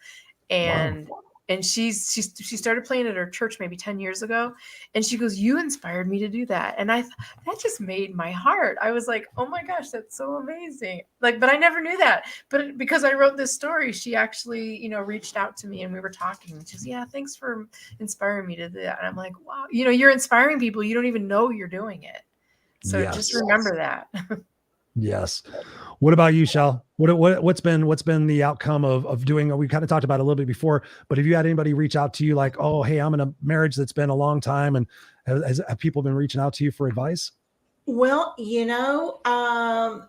And wow. And she started playing at her church maybe 10 years ago. And she goes, you inspired me to do that. And that just made my heart. I was like, oh my gosh, that's so amazing. Like, but I never knew that. But because I wrote this story, she actually, reached out to me and we were talking. And she goes, yeah, thanks for inspiring me to do that. And I'm like, wow, you're inspiring people. You don't even know you're doing it. So just remember that. Yes. What about you, Chelle? What's been the outcome of doing? We kind of talked about it a little bit before, but have you had anybody reach out to you like, oh, hey, I'm in a marriage that's been a long time, and have people been reaching out to you for advice? Well,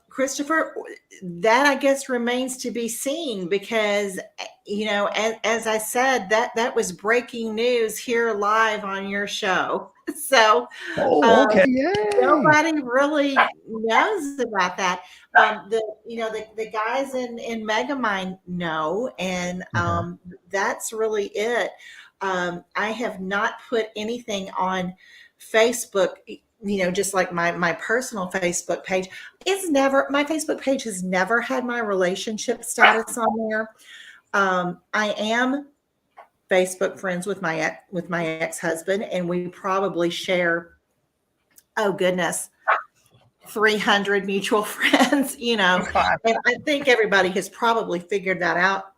Christopher, that I guess remains to be seen because, as I said, that was breaking news here live on your show. So, okay. Nobody really knows about that. The guys in Megamind know, and that's really it. I have not put anything on Facebook. Just like my personal Facebook page, my Facebook page has never had my relationship status on there. I am Facebook friends with my ex-husband, and we probably share, oh goodness, 300 mutual friends, and I think everybody has probably figured that out,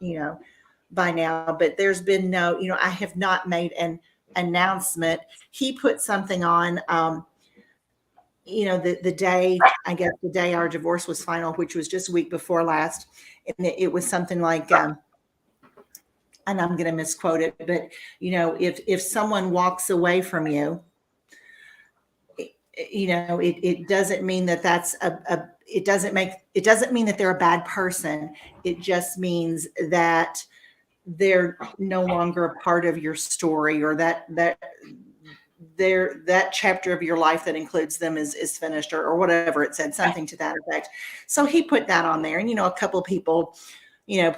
by now, but there's been no, I have not made an announcement. He put something on, the day, I guess the day our divorce was final, which was just a week before last, and it was something like, and I'm going to misquote it, but if someone walks away from you, it doesn't mean that that's it doesn't mean that they're a bad person. It just means that they're no longer a part of your story, or that chapter of your life that includes them is finished, or whatever it said, something to that effect. So he put that on there, and a couple of people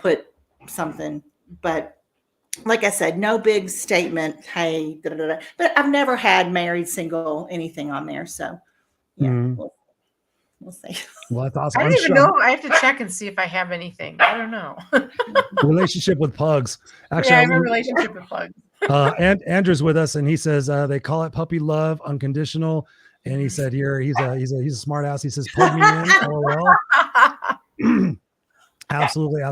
put something, but like I said, no big statement, hey, da, da, da. But I've never had married, single, anything on there. So yeah, we'll see. Well, that's awesome. I don't even know. I have to check and see if I have anything. I don't know. Relationship with Pugs. Actually, yeah, I have a relationship with Pugs. And Andrew's with us, and he says they call it puppy love, unconditional. And he said here he's a smart ass. He says plug me in. Absolutely.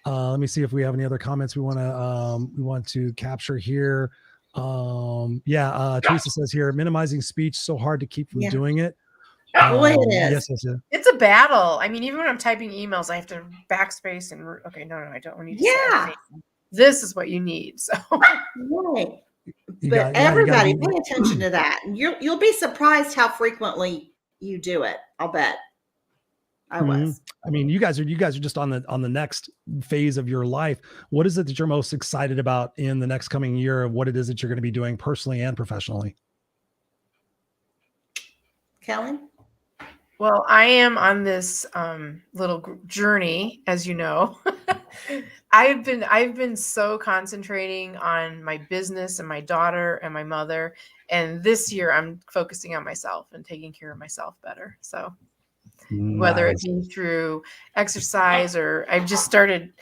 Let me see if we have any other comments we want to capture here. Teresa says here, minimizing speech, so hard to keep from doing it. Boy, it is. Yes. It's a battle. I mean, even when I'm typing emails, I have to backspace and okay, no, I don't need to say anything. This is what you need. So right. But everybody pay attention to that. And you'll be surprised how frequently you do it. I'll bet. I was. I mean, you guys are just on the next phase of your life. What is it that you're most excited about in the next coming year of what it is that you're going to be doing personally and professionally? Kellen? Well, I am on this little journey, as you know. I've been so concentrating on my business and my daughter and my mother. And this year I'm focusing on myself and taking care of myself better. So whether it be through exercise, or I've just started.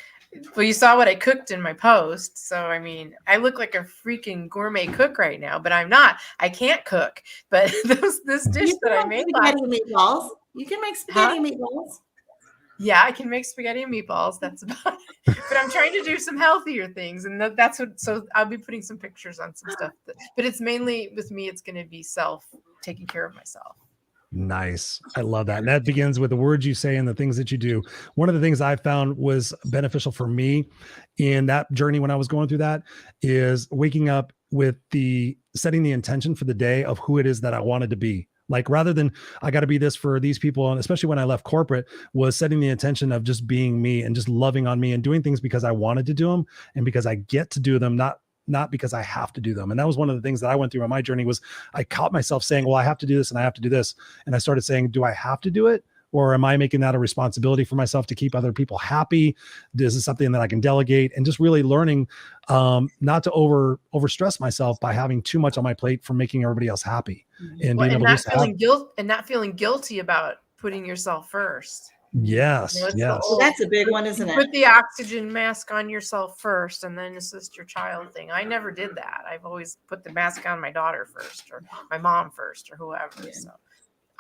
Well, you saw what I cooked in my post. So, I mean, I look like a freaking gourmet cook right now, but I'm not. I can't cook. But this dish that I made last meatballs. You can make spaghetti meatballs. Yeah, I can make spaghetti and meatballs. That's about it. But I'm trying to do some healthier things. And that's what, so I'll be putting some pictures on some stuff. But it's mainly with me, it's going to be taking care of myself. Nice. I love that. And that begins with the words you say and the things that you do. One of the things I found was beneficial for me in that journey when I was going through that is waking up with setting the intention for the day of who it is that I wanted to be. Like, rather than I got to be this for these people, and especially when I left corporate, was setting the intention of just being me and just loving on me and doing things because I wanted to do them and because I get to do them, not because I have to do them. And that was one of the things that I went through on my journey was I caught myself saying, well, I have to do this and I have to do this. And I started saying, do I have to do it? Or am I making that a responsibility for myself to keep other people happy? This is something that I can delegate, and just really learning not to overstress myself by having too much on my plate for making everybody else happy. And being able to not feeling guilty about putting yourself first. Yes. That's a big one, isn't it? Put the oxygen mask on yourself first and then assist your child thing. I never did that. I've always put the mask on my daughter first, or my mom first, or whoever. So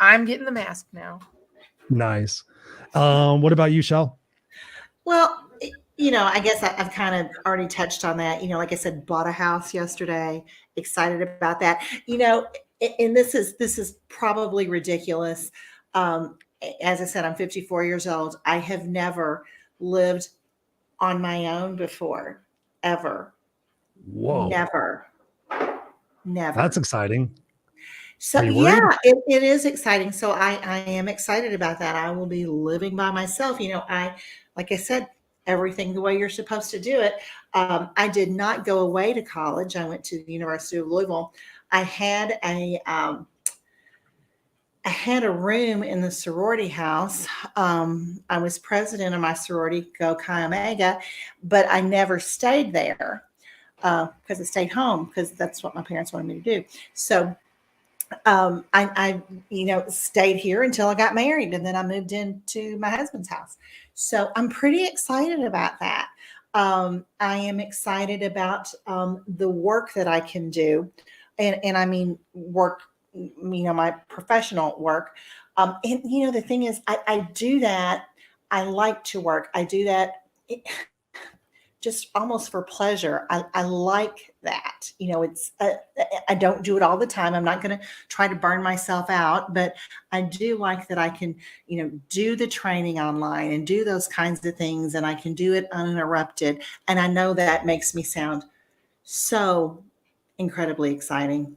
I'm getting the mask now. Nice. What about you, Chelle? Well, I guess I've kind of already touched on that. Like I said, bought a house yesterday, excited about that. And this is probably ridiculous. As I said, I'm 54 years old. I have never lived on my own before, ever. Whoa. Never. That's exciting. So yeah, it is exciting. So I am excited about that. I will be living by myself. Like I said, everything the way you're supposed to do it. I did not go away to college. I went to the University of Louisville. I had a room in the sorority house. I was president of my sorority, Go Chi Omega, but I never stayed there because I stayed home because that's what my parents wanted me to do. So I stayed here until I got married, and then I moved into my husband's house. So I'm pretty excited about that. I am excited about the work that I can do, and I mean work, my professional work. And the thing is, I do that. I like to work. I do that just almost for pleasure. I like that. You know, it's I don't do it all the time. I'm not going to try to burn myself out, but I do like that I can, you know, do the training online and do those kinds of things, and I can do it uninterrupted. And I know that makes me sound so incredibly exciting.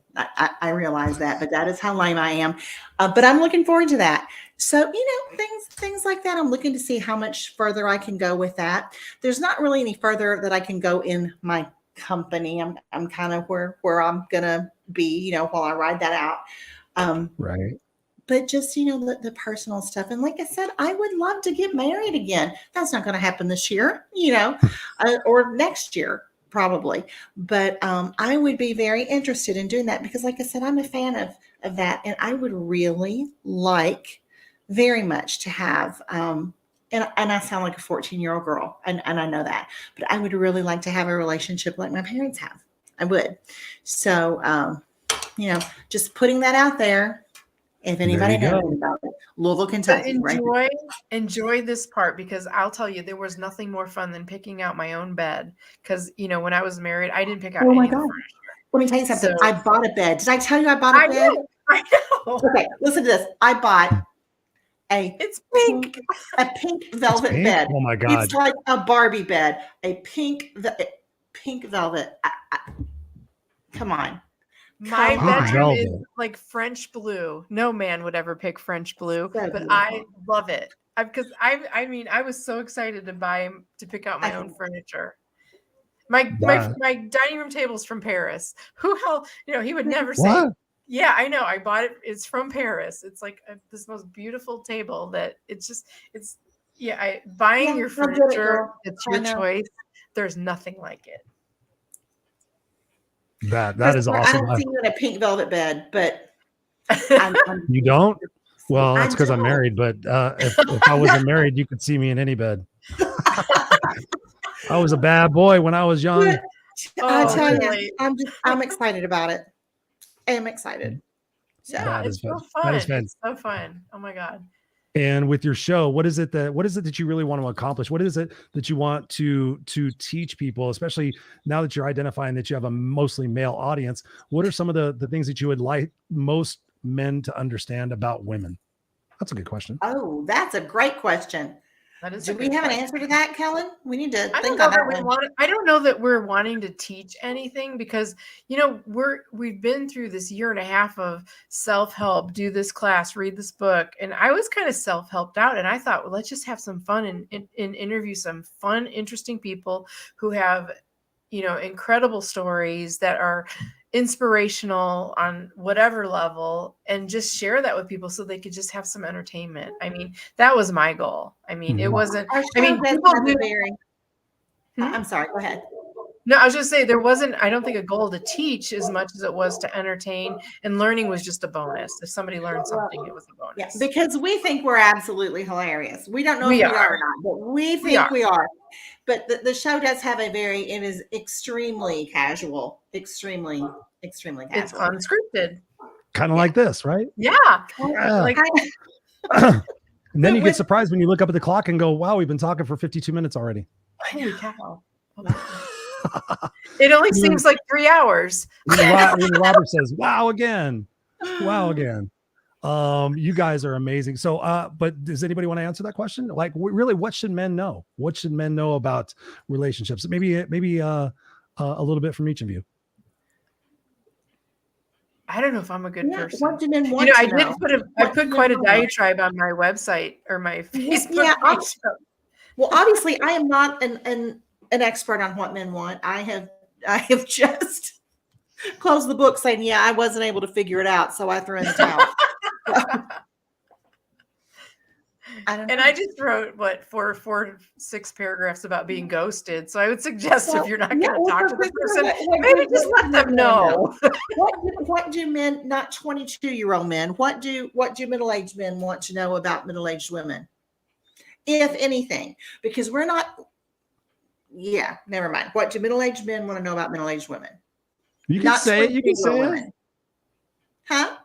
I realize that, but that is how lame I am. But I'm looking forward to that. So, you know, things like that. I'm looking to see how much further I can go with that. There's not really any further that I can go in my company. I'm kind of where I'm gonna be, you know, while I ride that out. Right. But just, you know, the personal stuff. And like I said, I would love to get married again. That's not going to happen this year, you know, or next year. Probably, but I would be very interested in doing that because, like I said, I'm a fan of that, and I would really like very much to have. And I sound like a 14-year-old girl, and I know that, but I would really like to have a relationship like my parents have. I would. So, you know, just putting that out there. If anybody knows about it, Louisville, Kentucky. Enjoy this part, because I'll tell you, there was nothing more fun than picking out my own bed. Because, you know, when I was married, I didn't pick out any of the furniture. Let me tell you something. I bought a bed. Did I tell you I bought a bed? I know. Okay, listen to this. I bought it's pink. A pink velvet bed. Oh my God. It's like a Barbie bed. A pink velvet. Come on. My bedroom is like French blue. No man would ever pick French blue, but I love it because I mean, I was so excited to pick out my own furniture. My dining room table's from Paris. Who hell, you know, he would never say. What? Yeah, I know. I bought it. It's from Paris. It's like this most beautiful table that buying your furniture. It's your choice. There's nothing like it. That is awesome. I don't see you in a pink velvet bed, but you don't? Well, that's because I'm married. But if I wasn't married, you could see me in any bed. I was a bad boy when I was young. I tell you, I'm excited about it. I am excited. So it's so fun. That is fun. It's so fun. Oh my God. And with your show, what is it that you really want to accomplish? What is it that you want to teach people, especially now that you're identifying that you have a mostly male audience? What are some of the things that you would like most men to understand about women? That's a good question. Oh, that's a great question. Do we have an answer to that, Kellen? We need to think on that one. I don't know that we're wanting to teach anything because, you know, we've been through this year and a half of self-help, do this class, read this book. And I was kind of self-helped out. And I thought, well, let's just have some fun and interview some fun, interesting people who have, you know, incredible stories that are inspirational on whatever level, and just share that with people so they could just have some entertainment. I mean, that was my goal. I mean, it wasn't, I mean, I'm sorry, go ahead. No, I was just saying there wasn't, I don't think, a goal to teach as much as it was to entertain, and learning was just a bonus. If somebody learned something, it was a bonus. Yes, because we think we're absolutely hilarious. We don't know if we are or not, but we think we are. But the show does have it is extremely casual, extremely casual. It's unscripted. Kind of like this, right? Yeah. Like, and then you get surprised when you look up at the clock and go, wow, we've been talking for 52 minutes already. Holy cow. It only seems like 3 hours. Robert says, wow again. Wow again. You guys are amazing. So, but does anybody want to answer that question? Like, really, what should men know? What should men know about relationships? Maybe a little bit from each of you. I don't know if I'm a good person. What do men want to know? I put quite a diatribe on my website or my Facebook page. Well, obviously, I am not an expert on what men want. I have just closed the book saying, yeah, I wasn't able to figure it out, so I threw in the towel. I just wrote 6 paragraphs about being ghosted. So I would suggest if you're not going to talk to the person, maybe just let them know. What do men, not 22-year-old men, what do middle-aged men want to know about middle-aged women, if anything? Because we're not. Yeah, never mind. What do middle-aged men want to know about middle-aged women? You can say it. You can say it. Huh?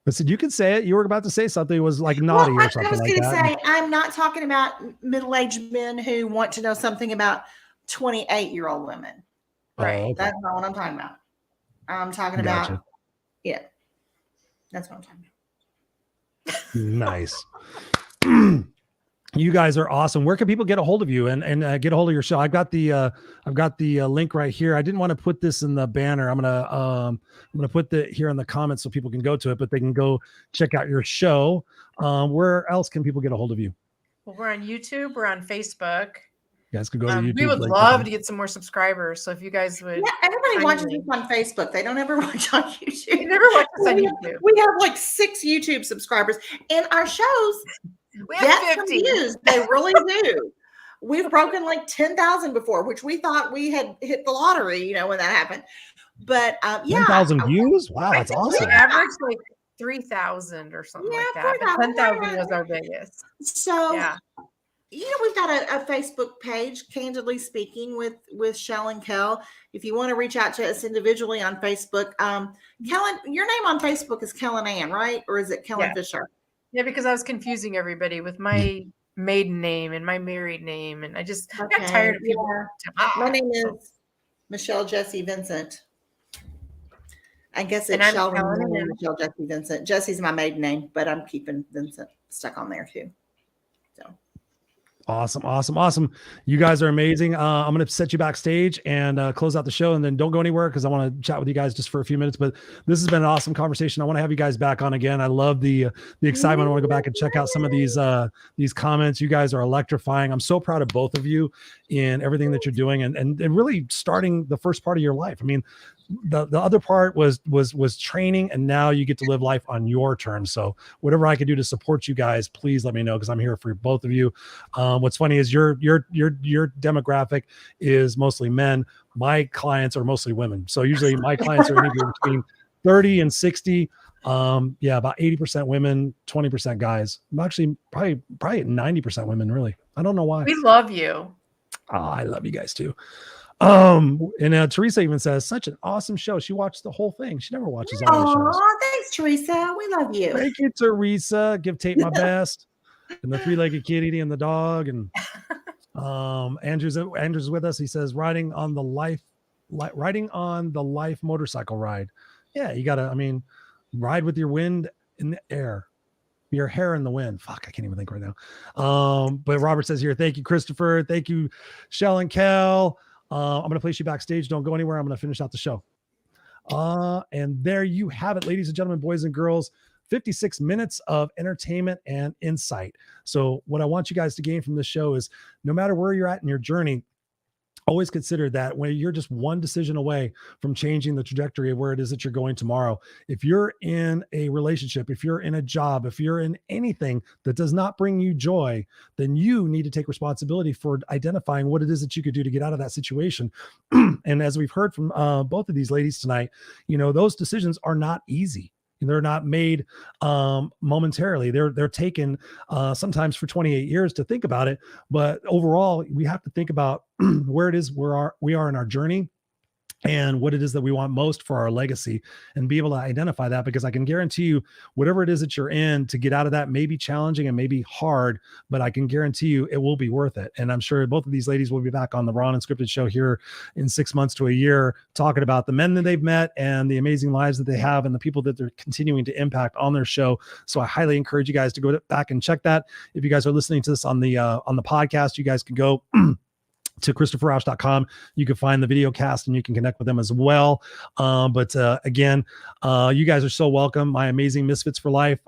I said, you could say it. You were about to say something. It was like naughty or something like that. I was going to say, I'm not talking about middle-aged men who want to know something about 28-year-old women. Right. Oh, okay. That's not what I'm talking about. I'm talking Gotcha. about, yeah, that's what I'm talking about. Nice. You guys are awesome. Where can people get a hold of you and get a hold of your show? I've got the link right here. I didn't want to put this in the banner. I'm gonna put the here in the comments so people can go to it, but they can go check out your show. Where else can people get a hold of you? Well, we're on YouTube. We're on Facebook. You guys could go to YouTube. We would like, love to get some more subscribers. So if you guys would, Yeah, everybody watches kindly- this on Facebook. They don't ever watch on YouTube. You never watch us on YouTube. We have like 6 YouTube subscribers, and our shows We get have some 50. views. They really do. We've broken like 10,000 before, which we thought we had hit the lottery, you know, when that happened. But yeah, 10,000 views. Wow, that's We awesome. averaged like 3,000 or something like that. But 10,000 was our biggest. So Yeah. you know, we've got a Facebook page, Candidly Speaking with Chelle and Kelle. If you want to reach out to us individually on Facebook, Kellen, your name on Facebook is Kellen Ann, right? Or is it Kellen Yeah. Fisher? Yeah, because I was confusing everybody with my maiden name and my married name. And I just got tired of people. My name is Michelle Jessee Vincent. I guess And it's I'm Chelle Kellen and Ann. Michelle Jessee Vincent. Jesse's my maiden name, but I'm keeping Vincent stuck on there too. So Awesome. You guys are amazing. I'm going to set you backstage and close out the show, and then don't go anywhere because I want to chat with you guys just for a few minutes. But this has been an awesome conversation. I want to have you guys back on again. I love the excitement. I want to go back and check out some of these comments. You guys are electrifying. I'm so proud of both of you in everything that you're doing and really starting the first part of your life. I mean, the other part was training, and now you get to live life on your terms. So whatever I can do to support you guys, please let me know, because I'm here for both of you. What's funny is your demographic is mostly men. My clients are mostly women. So usually my clients are anywhere between 30 and 60. About 80% women, 20% guys. I'm actually probably 90% women, really. I don't know why. We love you. Oh, I love you guys too. Teresa even says, such an awesome show. She watched the whole thing. She never watches all the shows. oh, thanks, Teresa. We love you. Thank you, Teresa. Give Tate my best. And the 3-legged kitty and the dog. And Andrew's with us. He says, riding on the life motorcycle ride. Yeah, you gotta, ride with your wind in the air. Your hair in the wind. Fuck, I can't even think right now. But Robert says here, thank you, Christopher. Thank you, Chelle and Kelle. I'm going to place you backstage. Don't go anywhere. I'm going to finish out the show. And there you have it, ladies and gentlemen, boys and girls. 56 minutes of entertainment and insight. So what I want you guys to gain from this show is, no matter where you're at in your journey, always consider that when you're just one decision away from changing the trajectory of where it is that you're going tomorrow. If you're in a relationship, if you're in a job, if you're in anything that does not bring you joy, then you need to take responsibility for identifying what it is that you could do to get out of that situation. And as we've heard from both of these ladies tonight, those decisions are not easy. They're not made momentarily. They're taken sometimes for 28 years to think about it. But overall, we have to think about where it is we are in our journey and what it is that we want most for our legacy, and be able to identify that, because I can guarantee you, whatever it is that you're in, to get out of that may be challenging and may be hard, but I can guarantee you it will be worth it. And I'm sure both of these ladies will be back on the Raw Unscripted show here in 6 months to a year, talking about the men that they've met and the amazing lives that they have and the people that they're continuing to impact on their show. So I highly encourage you guys to go back and check that. If you guys are listening to this on the podcast, you guys can go to ChristopherRausch.com. You can find the video cast and you can connect with them as well. Again, you guys are so welcome. My amazing Misfits for Life.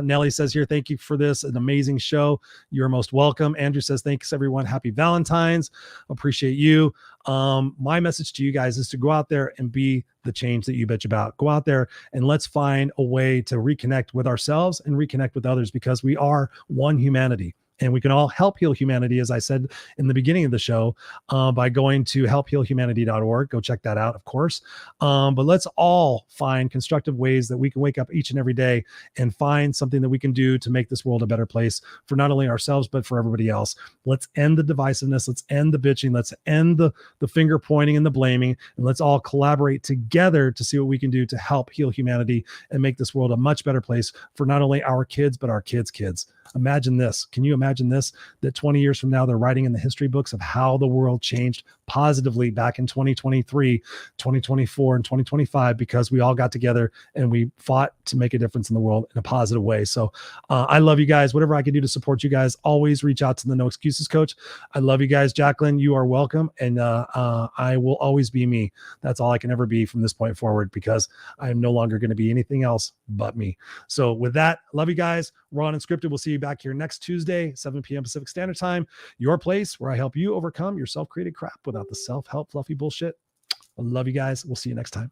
Nellie says here, thank you for this, an amazing show. You're most welcome. Andrew says, thanks everyone. Happy Valentine's. Appreciate you. My message to you guys is to go out there and be the change that you bitch about. Go out there and let's find a way to reconnect with ourselves and reconnect with others, because we are one humanity. And we can all help heal humanity, as I said in the beginning of the show, by going to helphealhumanity.org. Go check that out, of course. But let's all find constructive ways that we can wake up each and every day and find something that we can do to make this world a better place for not only ourselves, but for everybody else. Let's end the divisiveness. Let's end the bitching. Let's end the finger pointing and the blaming. And let's all collaborate together to see what we can do to help heal humanity and make this world a much better place for not only our kids, but our kids' kids. Imagine this. Can you imagine imagine this, that 20 years from now, they're writing in the history books of how the world changed positively back in 2023, 2024, and 2025, because we all got together and we fought to make a difference in the world in a positive way. So I love you guys. Whatever I can do to support you guys, always reach out to the No Excuses Coach. I love you guys. Jacqueline, you are welcome. And I will always be me. That's all I can ever be from this point forward, because I am no longer going to be anything else but me. So with that, love you guys. Raw and Unscripted. We'll see you back here next Tuesday, 7 p.m. Pacific Standard Time. Your place where I help you overcome your self-created crap without the self-help fluffy bullshit. I love you guys. We'll see you next time.